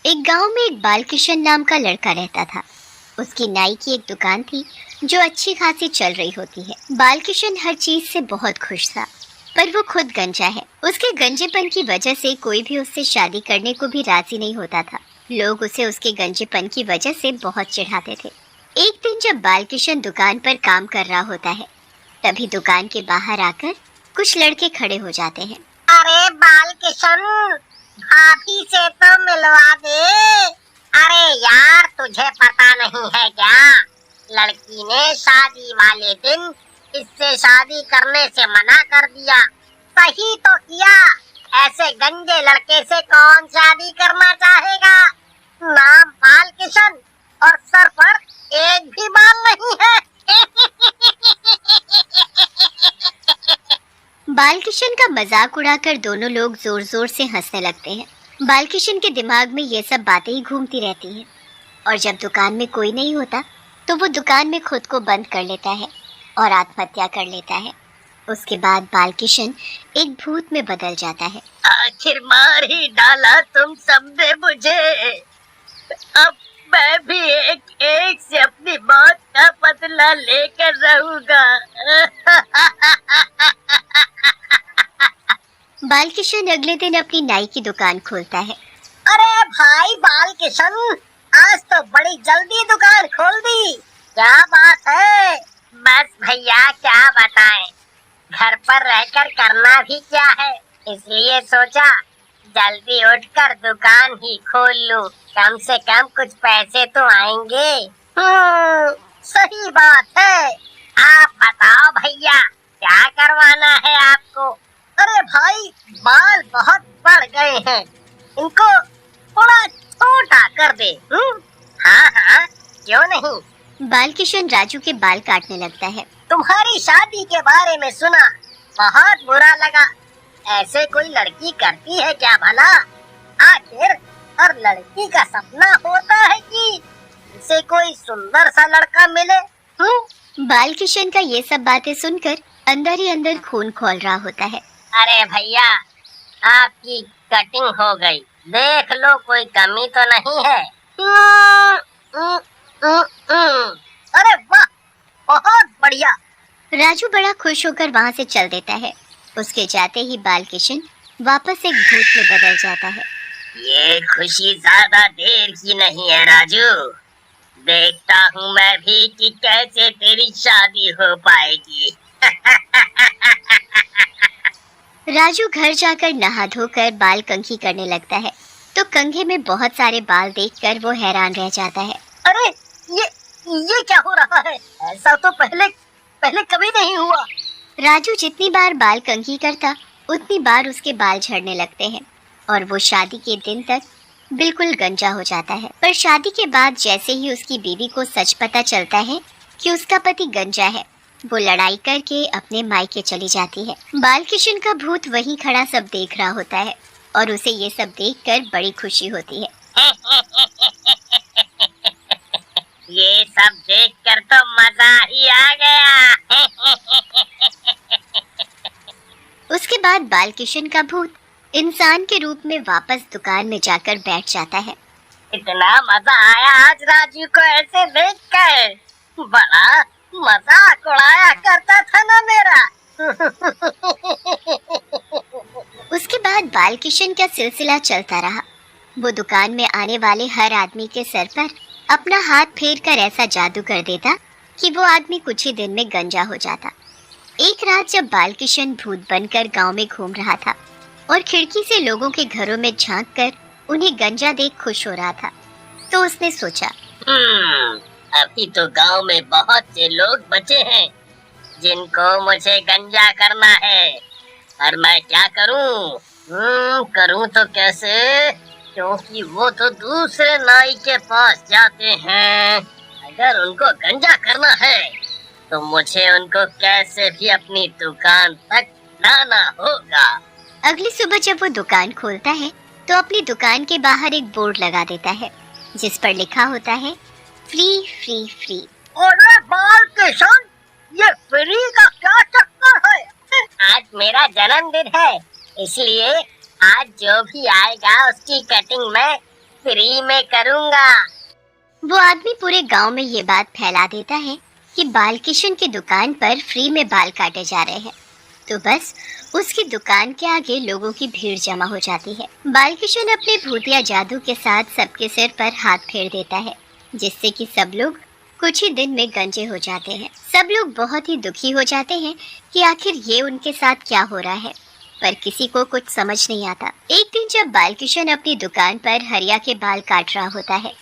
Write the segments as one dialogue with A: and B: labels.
A: एक गांव में एक बालकिशन नाम का लड़का रहता था। उसकी नाई की एक दुकान थी जो अच्छी खासी चल रही होती है। बालकिशन हर चीज से बहुत खुश था, पर वो खुद गंजा है। उसके गंजेपन की वजह से कोई भी उससे शादी करने को भी राजी नहीं होता था। लोग उसे उसके गंजेपन की वजह से बहुत चिढ़ाते थे। एक दिन जब बालकिशन दुकान पर काम कर रहा होता है, तभी दुकान के बाहर आकर कुछ लड़के खड़े हो जाते हैं।
B: अरे बालकिशन, भाभी से तो मिलवा दे। अरे यार, तुझे पता नहीं है क्या? लड़की ने शादी वाले दिन इससे शादी करने से मना कर दिया। सही तो किया, ऐसे गंजे लड़के से कौन शादी करना चाहेगा? नाम बालकिशन और सर पर एक भी बाल नहीं है।
A: बालकिशन का मजाक उड़ाकर दोनों लोग जोर जोर से हंसने लगते हैं। बालकिशन के दिमाग में ये सब बातें ही घूमती रहती हैं, और जब दुकान में कोई नहीं होता तो वो दुकान में खुद को बंद कर लेता है और आत्महत्या कर लेता है। उसके बाद बालकिशन एक भूत में बदल जाता है।
B: आखिर मार ही डाला तुम सबने मुझे। अब मैं भी एक एक से अपनी मौत का बदला लेकर रहूंगा।
A: बालकिशन अगले दिन अपनी नाई की दुकान खोलता है।
B: अरे भाई बालकिशन, आज तो बड़ी जल्दी दुकान खोल दी। क्या बात है? बस भैया, क्या बताएं, घर पर रहकर करना भी क्या है, इसलिए सोचा जल्दी उठकर दुकान ही खोल लूं। कम से कम कुछ पैसे तो आएंगे। सही बात है। आप बताओ भैया, क्या करवाना है आपको? अरे भाई, बाल बहुत बढ़ गए हैं, इनको थोड़ा छोटा कर दे। हाँ हाँ, क्यों नहीं।
A: बालकिशन राजू के बाल काटने लगता है।
B: तुम्हारी शादी के बारे में सुना, बहुत बुरा लगा। ऐसे कोई लड़की करती है क्या भला? आखिर हर लड़की का सपना होता है कि उसे कोई सुंदर सा लड़का मिले।
A: बालकिशन का ये सब बातें सुनकर अंदर ही अंदर खून खौल रहा होता है।
B: अरे भैया, आपकी कटिंग हो गई, देख लो कोई कमी तो नहीं है। अरे वाह, बहुत बढ़िया।
A: राजू बड़ा खुश होकर वहाँ से चल देता है। उसके जाते ही बालकिशन वापस एक भूत में बदल जाता है।
B: ये खुशी ज्यादा देर की नहीं है राजू। देखता हूँ मैं भी कि कैसे तेरी शादी हो पाएगी।
A: राजू घर जाकर नहा धोकर बाल कंघी करने लगता है, तो कंघे में बहुत सारे बाल देखकर वो हैरान रह जाता है।
B: अरे ये क्या हो रहा है? ऐसा तो पहले कभी नहीं हुआ।
A: राजू जितनी बार बाल कंघी करता, उतनी बार उसके बाल झड़ने लगते हैं और वो शादी के दिन तक बिल्कुल गंजा हो जाता है। पर शादी के बाद जैसे ही उसकी बीवी को सच पता चलता है कि उसका पति गंजा है, वो लड़ाई करके अपने मायके चली जाती है। बालकिशन का भूत वहीं खड़ा सब देख रहा होता है और उसे ये सब देखकर बड़ी खुशी होती है।
B: ये सब देखकर तो मजा ही आ गया।
A: उसके बाद बालकिशन का भूत इंसान के रूप में वापस दुकान में जाकर बैठ जाता है।
B: इतना मजा आया आज राजू को ऐसे देखकर। बड़ा मजाक उड़ाया करता था ना मेरा।
A: उसके बाद बालकिशन का सिलसिला चलता रहा। वो दुकान में आने वाले हर आदमी के सर पर अपना हाथ फेर कर ऐसा जादू कर देता कि वो आदमी कुछ ही दिन में गंजा हो जाता। एक रात जब बालकिशन भूत बनकर गांव में घूम रहा था और खिड़की से लोगों के घरों में झांक कर उन्हें गंजा देख खुश हो रहा था, तो उसने सोचा,
B: अभी तो गांव में बहुत से लोग बचे हैं जिनको मुझे गंजा करना है, और मैं क्या करूं? करूं तो कैसे? क्योंकि वो तो दूसरे नाई के पास जाते हैं। अगर उनको गंजा करना है तो मुझे उनको कैसे भी अपनी दुकान तक लाना होगा।
A: अगली सुबह जब वो दुकान खोलता है तो अपनी दुकान के बाहर एक बोर्ड लगा देता है जिस पर लिखा होता है, फ्री फ्री फ्री।
B: अरे बालकिशन, ये फ्री का क्या चक्कर है? आज मेरा जन्मदिन है, इसलिए आज जो भी आएगा उसकी कटिंग मैं फ्री में करूँगा।
A: वो आदमी पूरे गांव में ये बात फैला देता है कि बालकिशन की दुकान पर फ्री में बाल काटे जा रहे हैं। तो बस उसकी दुकान के आगे लोगों की भीड़ जमा हो जाती है। बालकिशन अपने भूतिया जादू के साथ सबके सिर पर हाथ फेर देता है, जिससे कि सब लोग कुछ ही दिन में गंजे हो जाते हैं। सब लोग बहुत ही दुखी हो जाते हैं कि आखिर ये उनके साथ क्या हो रहा है, पर किसी को कुछ समझ नहीं आता। एक दिन जब बालकिशन अपनी दुकान पर हरिया के बाल काट रहा होता है,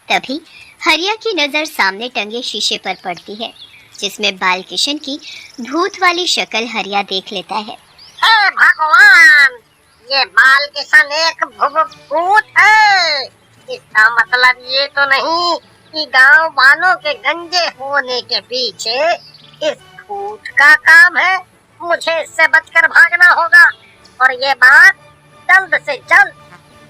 A: तभी हरिया की नजर सामने टंगे शीशे पर पड़ती है, जिसमें बालकिशन की भूत वाली शक्ल हरिया देख लेता है।
B: हे भगवान, ये बालकिशन एक भूत है। इसका मतलब ये तो नहीं कि गांव वालों के गंजे होने के पीछे इस भूत का काम है। मुझे इससे बचकर भागना होगा और ये बात जल्द से जल्द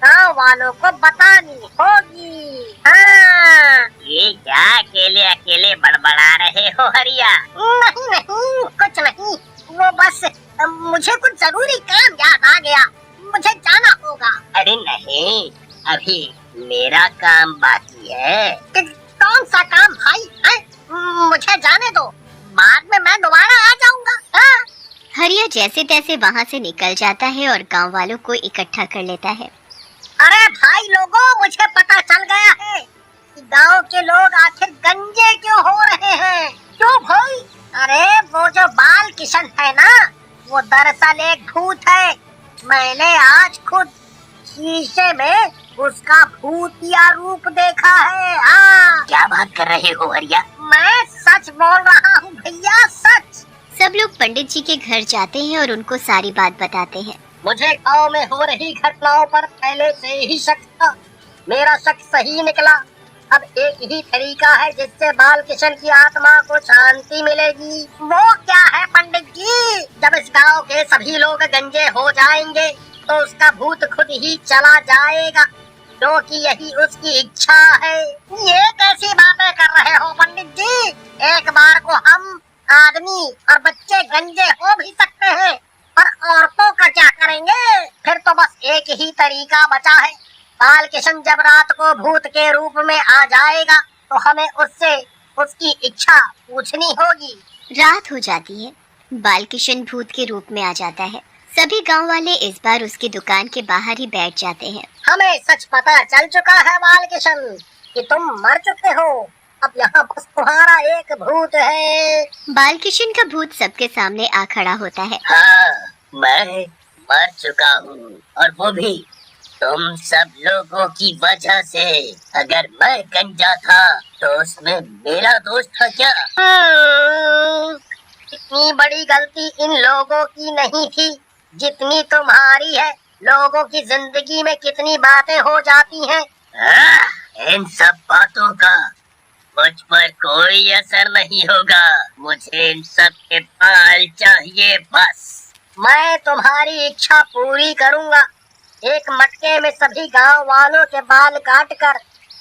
B: गांव वालों को बतानी होगी। हाँ। ये क्या अकेले अकेले बड़बड़ा रहे हो हरिया? नहीं नहीं, कुछ नहीं, वो बस मुझे कुछ जरूरी काम याद आ गया, मुझे जाना होगा। अरे नहीं, अभी मेरा काम बाकी है। कौन सा काम भाई है? मुझे जाने दो, बाद में मैं दोबारा आ जाऊंगा। हाँ?
A: हरिया जैसे तैसे वहाँ से निकल जाता है और गांव वालों को इकट्ठा कर लेता है।
B: अरे भाई लोगों, मुझे पता चल गया है कि गांव के लोग आखिर गंजे क्यों हो रहे हैं। क्यों भाई? अरे वो जो बालकिशन है ना, वो दरअसल एक भूत है। मैंने आज खुद शीशे में उसका भूतिया रूप देखा है। हाँ। क्या बात कर रहे हो हरिया? मैं सच बोल रहा हूँ भैया, सच।
A: सब लोग पंडित जी के घर जाते हैं और उनको सारी बात बताते हैं।
B: मुझे गांव में हो रही घटनाओं पर पहले से ही शक था। मेरा शक सही निकला। अब एक ही तरीका है जिससे बालकिशन की आत्मा को शांति मिलेगी। वो क्या है पंडित जी? जब इस गांव के सभी लोग गंजे हो जाएंगे तो उसका भूत खुद ही चला जाएगा, क्योंकि यही उसकी इच्छा है। ये कैसी बातें कर रहे हो पंडित जी? एक बार को हम आदमी और बच्चे गंजे हो भी सकते हैं, पर औरतों का क्या करेंगे? फिर तो बस एक ही तरीका बचा है। बालकिशन जब रात को भूत के रूप में आ जाएगा तो हमें उससे उसकी इच्छा पूछनी होगी।
A: रात हो जाती है, बालकिशन भूत के रूप में आ जाता है। सभी गांव वाले इस बार उसकी दुकान के बाहर ही बैठ जाते हैं।
B: हमें सच पता चल चुका है बालकिशन कि तुम मर चुके हो। अब यहाँ बस तुम्हारा एक भूत है।
A: बालकिशन का भूत सबके सामने आ खड़ा होता है।
B: हाँ, मैं मर चुका हूँ, और वो भी तुम सब लोगों की वजह से। अगर मैं गंजा था तो उसमें मेरा दोष था क्या? इतनी बड़ी गलती इन लोगों की नहीं थी जितनी तुम्हारी है। लोगों की जिंदगी में कितनी बातें हो जाती हैं। इन सब बातों का मुझ पर कोई असर नहीं होगा। मुझे इन सब के बाल चाहिए बस। मैं तुम्हारी इच्छा पूरी करूंगा। एक मटके में सभी गांव वालों के बाल काटकर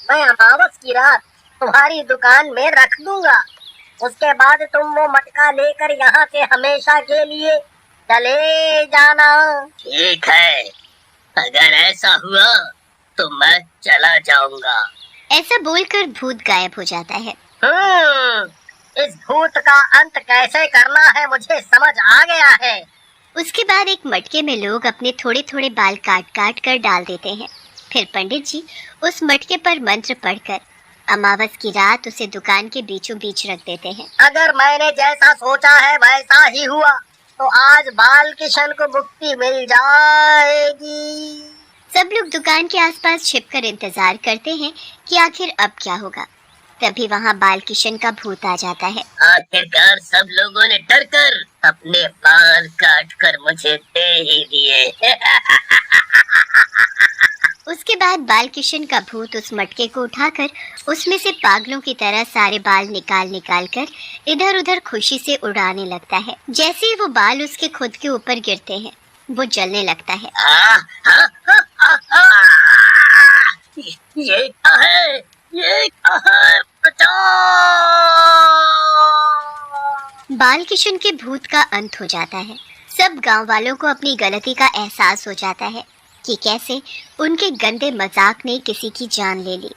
B: मैं अमावस की रात तुम्हारी दुकान में रख दूंगा। उसके बाद तुम वो मटका लेकर यहाँ से हमेशा के लिए चले जाना। ठीक है, अगर ऐसा हुआ तो मैं चला जाऊंगा।
A: ऐसा बोलकर भूत गायब हो जाता है।
B: इस भूत का अंत कैसे करना है मुझे समझ आ गया है।
A: उसके बाद एक मटके में लोग अपने थोड़े थोड़े बाल काट काट कर डाल देते हैं। फिर पंडित जी उस मटके पर मंत्र पढ़कर अमावस की रात उसे दुकान के बीचों बीच रख देते हैं।
B: अगर मैंने जैसा सोचा है वैसा ही हुआ तो आज बालकिशन को मुक्ति मिल जाएगी।
A: सब लोग दुकान के आसपास छिपकर इंतजार करते हैं कि आखिर अब क्या होगा। तभी वहाँ बालकिशन का भूत आ जाता है।
B: आखिरकार सब लोगों ने डरकर अपने बाल काटकर मुझे दे ही दिए।
A: उसके बाद बालकिशन का भूत उस मटके को उठाकर उसमें से पागलों की तरह सारे बाल निकाल निकाल कर इधर उधर खुशी से उड़ाने लगता है। जैसे ही वो बाल उसके खुद के ऊपर गिरते हैं वो जलने लगता है।
B: ये क्या है? ये क्या है?
A: बालकिशन के भूत का अंत हो जाता है। सब गांव वालों को अपनी गलती का एहसास हो जाता है। कि कैसे उनके गंदे मजाक ने किसी की जान ले ली।